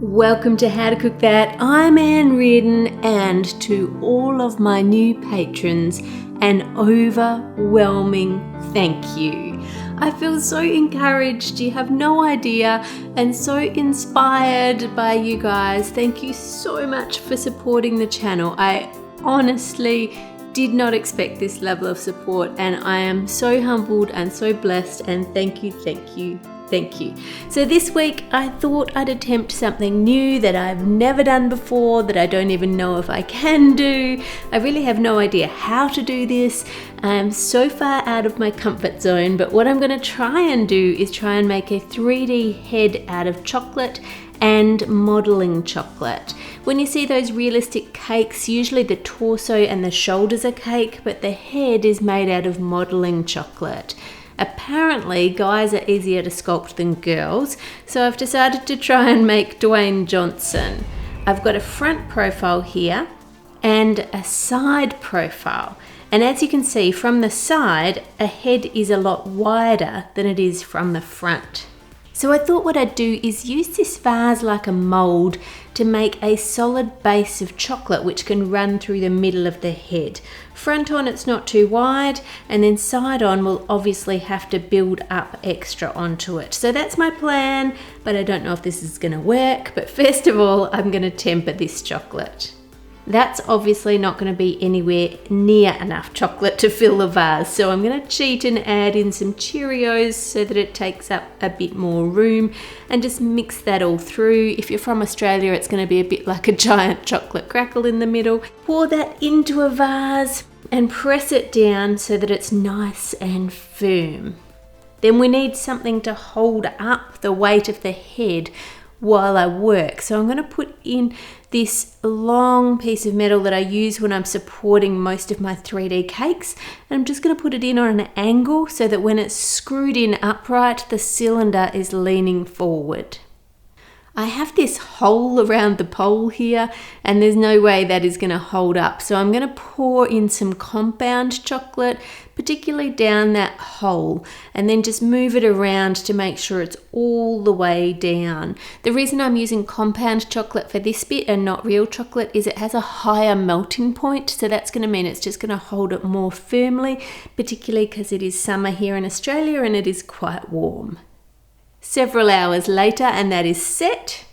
Welcome to How to Cook That. I'm Ann Reardon, and to all of my new patrons, an overwhelming thank you. I feel so encouraged, you have no idea, and so inspired by you guys. Thank you so much for supporting the channel. I honestly did not expect this level of support, and I am so humbled and so blessed, and thank you. So this week I thought I'd attempt something new that I've never done before, that I don't even know if I can do. I really have no idea how to do this. I'm so far out of my comfort zone, but what I'm going to try and do is try and make a 3D head out of chocolate and modeling chocolate. When you see those realistic cakes, usually the torso and the shoulders are cake, but the head is made out of modeling chocolate. Apparently, guys are easier to sculpt than girls, so I've decided to try and make Dwayne Johnson. I've got a front profile here and a side profile. And as you can see from the side, a head is a lot wider than it is from the front. So I thought what I'd do is use this vase like a mold to make a solid base of chocolate which can run through the middle of the head. Front on it's not too wide, and then side on we'll obviously have to build up extra onto it. So that's my plan, but I don't know if this is going to work. But first of all, I'm going to temper this chocolate. That's obviously not going to be anywhere near enough chocolate to fill the vase, so I'm going to cheat and add in some Cheerios so that it takes up a bit more room, and just mix that all through. If you're from Australia, it's going to be a bit like a giant chocolate crackle in the middle. Pour that into a vase and press it down so that it's nice and firm. Then we need something to hold up the weight of the head while I work. So I'm going to put in this long piece of metal that I use when I'm supporting most of my 3D cakes, and I'm just going to put it in on an angle so that when it's screwed in upright, the cylinder is leaning forward. I have this hole around the pole here, and there's no way that is going to hold up, so I'm going to pour in some compound chocolate, particularly down that hole, and then just move it around to make sure it's all the way down. The reason I'm using compound chocolate for this bit and not real chocolate is it has a higher melting point, so that's going to mean it's just going to hold it more firmly, particularly because it is summer here in Australia and it is quite warm. Several hours later, and that is set,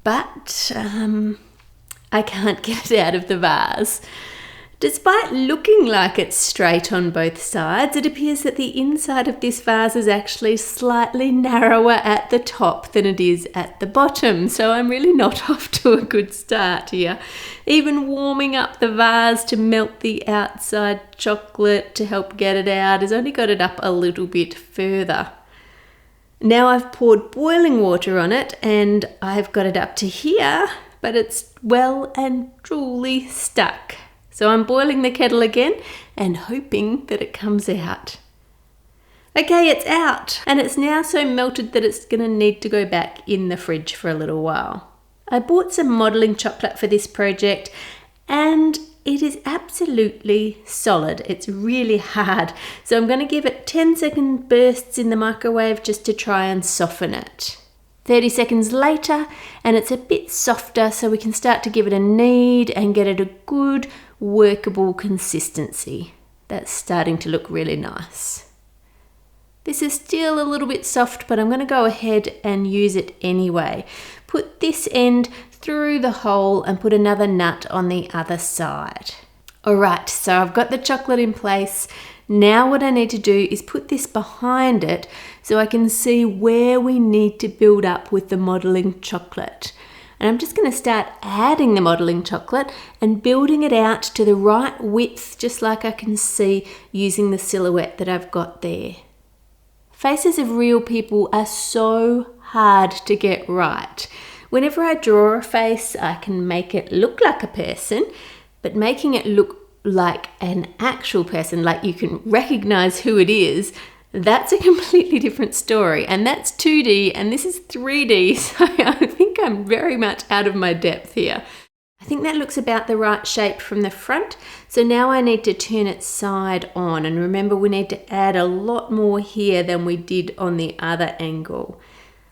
but I can't get it out of the vase. Despite looking like it's straight on both sides, it appears that the inside of this vase is actually slightly narrower at the top than it is at the bottom, so I'm really not off to a good start here. Even warming up the vase to melt the outside chocolate to help get it out has only got it up a little bit further. Now I've poured boiling water on it and I've got it up to here, but it's well and truly stuck. So I'm boiling the kettle again and hoping that it comes out. Okay, it's out, and it's now so melted that it's going to need to go back in the fridge for a little while. I bought some modeling chocolate for this project, and it is absolutely solid. It's really hard. So I'm going to give it 10-second bursts in the microwave just to try and soften it. 30 seconds later, and it's a bit softer, so we can start to give it a knead and get it a good workable consistency. That's starting to look really nice. This is still a little bit soft, but I'm going to go ahead and use it anyway. Put this end through the hole and put another nut on the other side. Alright, so I've got the chocolate in place. Now what I need to do is put this behind it so I can see where we need to build up with the modeling chocolate. And I'm just going to start adding the modeling chocolate and building it out to the right width, just like I can see using the silhouette that I've got there. Faces of real people are so hard to get right. Whenever I draw a face, I can make it look like a person, but making it look like an actual person, like you can recognize who it is, that's a completely different story. And that's 2D and this is 3D, so I think I'm very much out of my depth here. I think that looks about the right shape from the front. So now I need to turn it side on, and remember we need to add a lot more here than we did on the other angle.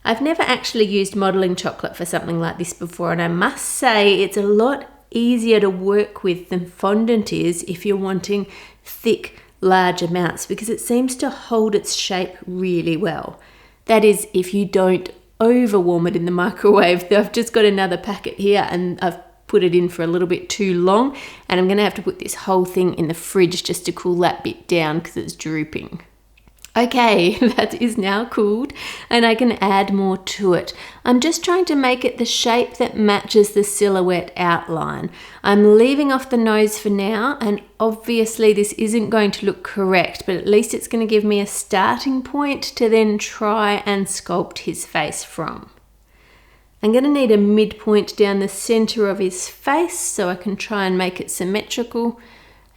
I've never actually used modelling chocolate for something like this before, and I must say it's a lot easier to work with than fondant is if you're wanting thick, large amounts, because it seems to hold its shape really well. That is, if you don't over warm it in the microwave. I've just got another packet here and I've put it in for a little bit too long, and I'm going to have to put this whole thing in the fridge just to cool that bit down because it's drooping. Okay, that is now cooled and I can add more to it. I'm just trying to make it the shape that matches the silhouette outline. I'm leaving off the nose for now, and obviously this isn't going to look correct, but at least it's going to give me a starting point to then try and sculpt his face from. I'm going to need a midpoint down the center of his face so I can try and make it symmetrical.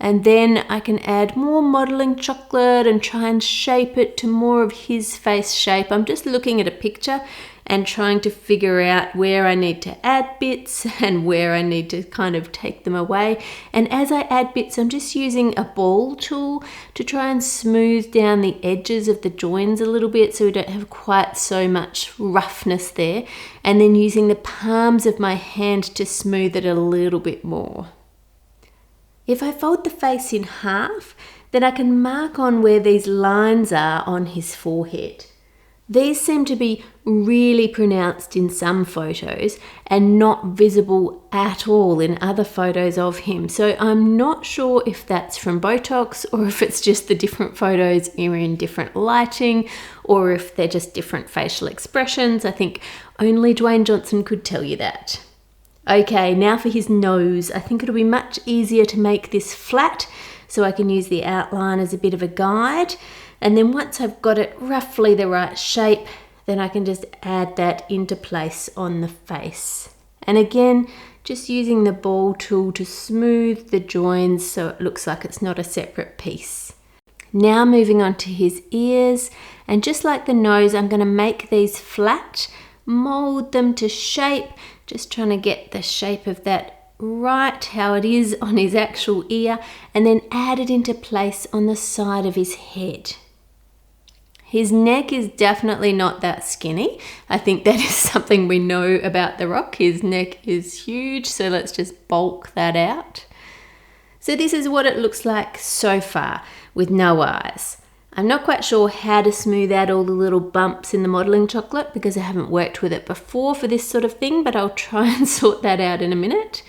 And then I can add more modelling chocolate and try and shape it to more of his face shape. I'm just looking at a picture and trying to figure out where I need to add bits and where I need to kind of take them away. And as I add bits, I'm just using a ball tool to try and smooth down the edges of the joins a little bit so we don't have quite so much roughness there. And then using the palms of my hand to smooth it a little bit more. If I fold the face in half, then I can mark on where these lines are on his forehead. These seem to be really pronounced in some photos and not visible at all in other photos of him. So I'm not sure if that's from Botox or if it's just the different photos are in different lighting or if they're just different facial expressions. I think only Dwayne Johnson could tell you that. Okay, now for his nose. I think it'll be much easier to make this flat so I can use the outline as a bit of a guide. And then once I've got it roughly the right shape, then I can just add that into place on the face. And again, just using the ball tool to smooth the joins so it looks like it's not a separate piece. Now moving on to his ears, and just like the nose, I'm going to make these flat, mold them to shape, just trying to get the shape of that right how it is on his actual ear, and then add it into place on the side of his head. His neck is definitely not that skinny. I think that is something we know about The Rock. His neck is huge, so let's just bulk that out. So this is what it looks like so far with no eyes. I'm not quite sure how to smooth out all the little bumps in the modelling chocolate because I haven't worked with it before for this sort of thing, but I'll try and sort that out in a minute.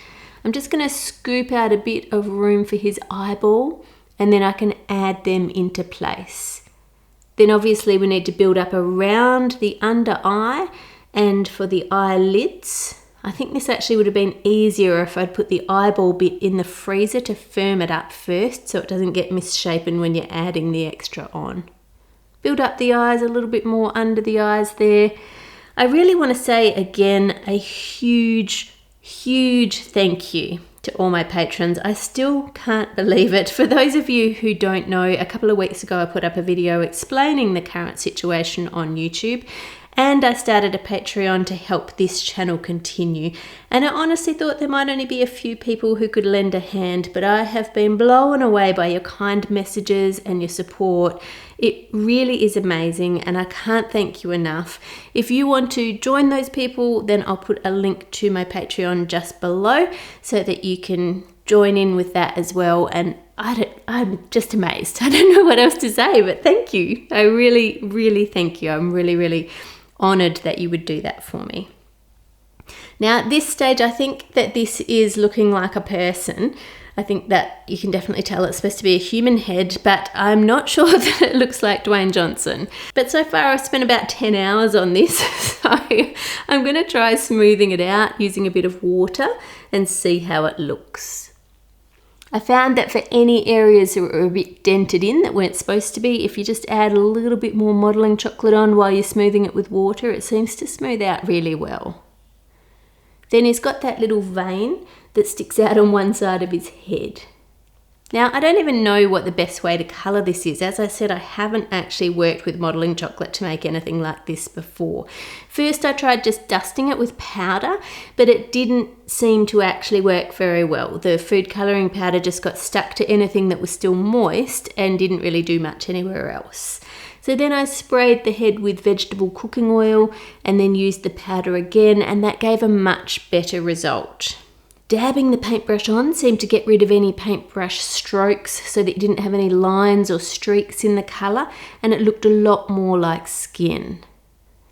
I'm just going to scoop out a bit of room for his eyeball and then I can add them into place. Then obviously we need to build up around the under eye, and for the eyelids, I think this actually would have been easier if I'd put the eyeball bit in the freezer to firm it up first so it doesn't get misshapen when you're adding the extra on. Build up the eyes a little bit more under the eyes there. I really want to say again a huge thank you to all my patrons. I still can't believe it. For those of you who don't know, a couple of weeks ago I put up a video explaining the current situation on YouTube, and I started a Patreon to help this channel continue. And I honestly thought there might only be a few people who could lend a hand, but I have been blown away by your kind messages and your support. It really is amazing, and I can't thank you enough. If you want to join those people, then I'll put a link to my Patreon just below so that you can join in with that as well. And I'm just amazed. I don't know what else to say, but thank you. I really thank you. I'm really honoured that you would do that for me. Now at this stage, I think that this is looking like a person. I think that you can definitely tell it's supposed to be a human head, but I'm not sure that it looks like Dwayne Johnson. But so far I've spent about 10 hours on this, so I'm going to try smoothing it out using a bit of water and see how it looks. I found that for any areas that were a bit dented in that weren't supposed to be, if you just add a little bit more modelling chocolate on while you're smoothing it with water, it seems to smooth out really well. Then he's got that little vein that sticks out on one side of his head. Now, I don't even know what the best way to colour this is. As I said, I haven't actually worked with modelling chocolate to make anything like this before. First, I tried just dusting it with powder, but it didn't seem to actually work very well. The food colouring powder just got stuck to anything that was still moist and didn't really do much anywhere else. So then I sprayed the head with vegetable cooking oil and then used the powder again, and that gave a much better result. Dabbing the paintbrush on seemed to get rid of any paintbrush strokes so that you didn't have any lines or streaks in the colour, and it looked a lot more like skin.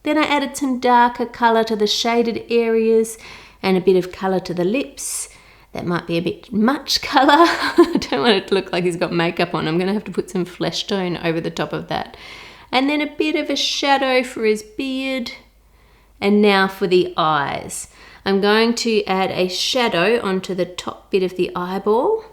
Then I added some darker colour to the shaded areas and a bit of colour to the lips. That might be a bit much colour. I don't want it to look like he's got makeup on. I'm going to have to put some flesh tone over the top of that. And then a bit of a shadow for his beard. And now for the eyes. I'm going to add a shadow onto the top bit of the eyeball.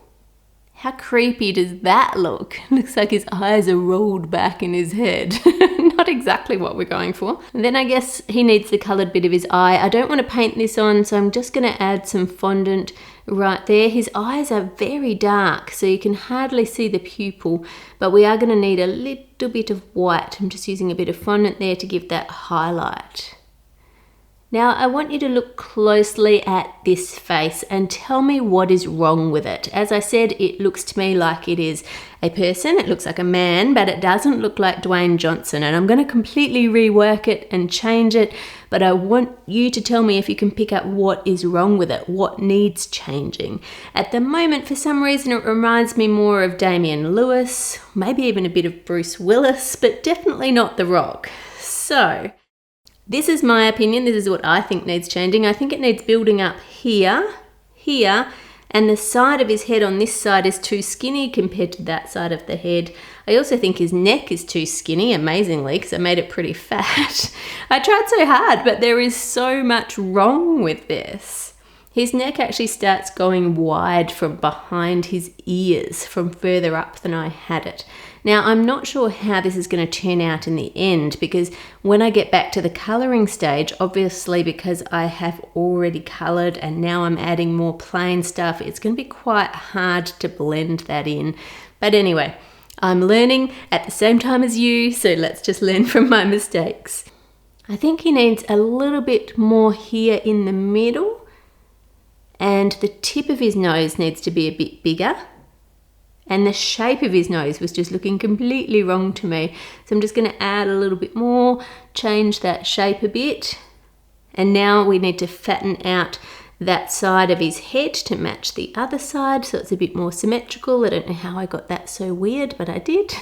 How creepy does that look? It looks like his eyes are rolled back in his head. Not exactly what we're going for. And then I guess he needs the coloured bit of his eye. I don't want to paint this on, so I'm just going to add some fondant right there. His eyes are very dark, so you can hardly see the pupil, but we are going to need a little bit of white. I'm just using a bit of fondant there to give that highlight. Now I want you to look closely at this face and tell me what is wrong with it. As I said, it looks to me like it is a person, it looks like a man, but it doesn't look like Dwayne Johnson, and I'm going to completely rework it and change it, but I want you to tell me if you can pick up what is wrong with it, what needs changing. At the moment, for some reason, it reminds me more of Damian Lewis, maybe even a bit of Bruce Willis, but definitely not The Rock. So this is my opinion. This is what I think needs changing. I think it needs building up here, here, and the side of his head on this side is too skinny compared to that side of the head. I also think his neck is too skinny, amazingly, because I made it pretty fat. I tried so hard, but there is so much wrong with this. His neck actually starts going wide from behind his ears, from further up than I had it. Now, I'm not sure how this is going to turn out in the end, because when I get back to the colouring stage, obviously because I have already coloured and now I'm adding more plain stuff, it's going to be quite hard to blend that in. But anyway, I'm learning at the same time as you, so let's just learn from my mistakes. I think he needs a little bit more here in the middle, and the tip of his nose needs to be a bit bigger. And the shape of his nose was just looking completely wrong to me. So I'm just going to add a little bit more, change that shape a bit. And now we need to fatten out that side of his head to match the other side, so it's a bit more symmetrical. I don't know how I got that so weird, but I did.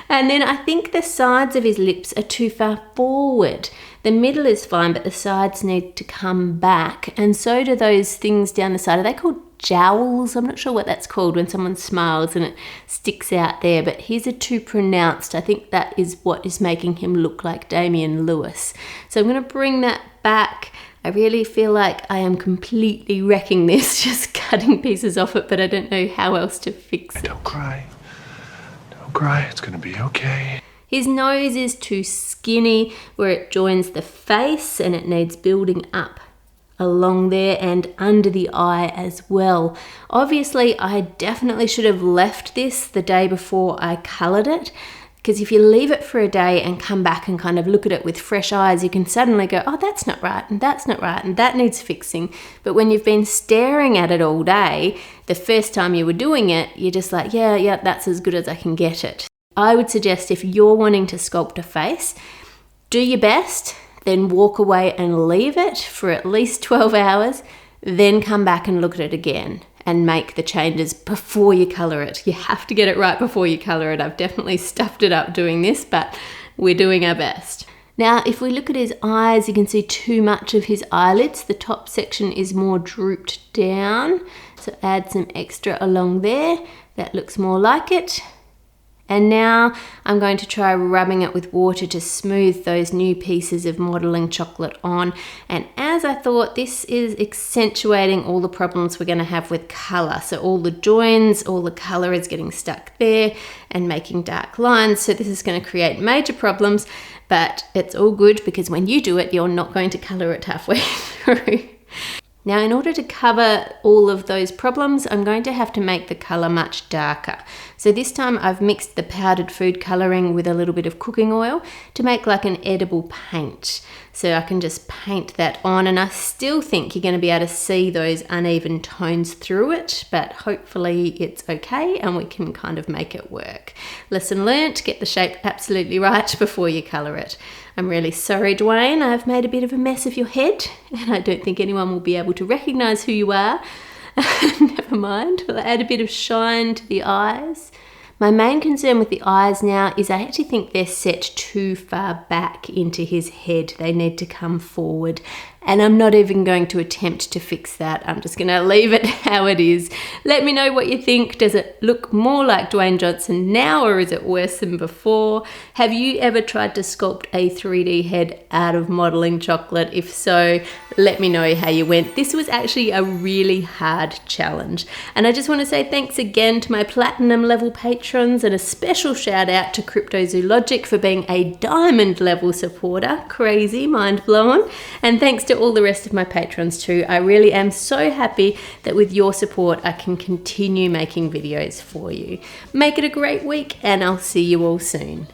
And then I think the sides of his lips are too far forward. The middle is fine, but the sides need to come back. And so do those things down the side. Are they called jowls? I'm not sure what that's called when someone smiles and it sticks out there, but his are too pronounced. I think that is what is making him look like Damian Lewis. So I'm going to bring that back. I really feel like I am completely wrecking this, just cutting pieces off it, but I don't know how else to fix it. Don't cry. Don't cry. It's going to be okay. His nose is too skinny where it joins the face, and it needs building up along there and under the eye as well. Obviously, I definitely should have left this the day before I coloured it, because if you leave it for a day and come back and kind of look at it with fresh eyes, you can suddenly go, oh, that's not right, and that's not right, and that needs fixing. But when you've been staring at it all day, the first time you were doing it, you're just like, yeah, that's as good as I can get it. I would suggest if you're wanting to sculpt a face, do your best, then walk away and leave it for at least 12 hours, then come back and look at it again and make the changes before you colour it. You have to get it right before you colour it. I've definitely stuffed it up doing this, but we're doing our best. Now, if we look at his eyes, you can see too much of his eyelids. The top section is more drooped down, so add some extra along there. That looks more like it. And now I'm going to try rubbing it with water to smooth those new pieces of modelling chocolate on. And as I thought, this is accentuating all the problems we're going to have with colour. So all the joins, all the colour is getting stuck there and making dark lines. So this is going to create major problems, but it's all good because when you do it, you're not going to colour it halfway through. Now, in order to cover all of those problems, I'm going to have to make the colour much darker. So this time I've mixed the powdered food colouring with a little bit of cooking oil to make like an edible paint. So I can just paint that on, and I still think you're going to be able to see those uneven tones through it, but hopefully it's okay and we can kind of make it work. Lesson learnt, get the shape absolutely right before you colour it. I'm really sorry, Dwayne, I've made a bit of a mess of your head and I don't think anyone will be able to recognise who you are. Never mind, we'll add a bit of shine to the eyes. My main concern with the eyes now is I actually think they're set too far back into his head. They need to come forward. And I'm not even going to attempt to fix that. I'm just going to leave it how it is. Let me know what you think. Does it look more like Dwayne Johnson now, or is it worse than before? Have you ever tried to sculpt a 3D head out of modelling chocolate? If so, let me know how you went. This was actually a really hard challenge. And I just want to say thanks again to my platinum level patrons, and a special shout out to Cryptozoologic for being a diamond level supporter. Crazy, mind blown. And thanks to all the rest of my patrons too. I really am so happy that with your support I can continue making videos for you. Make it a great week and I'll see you all soon.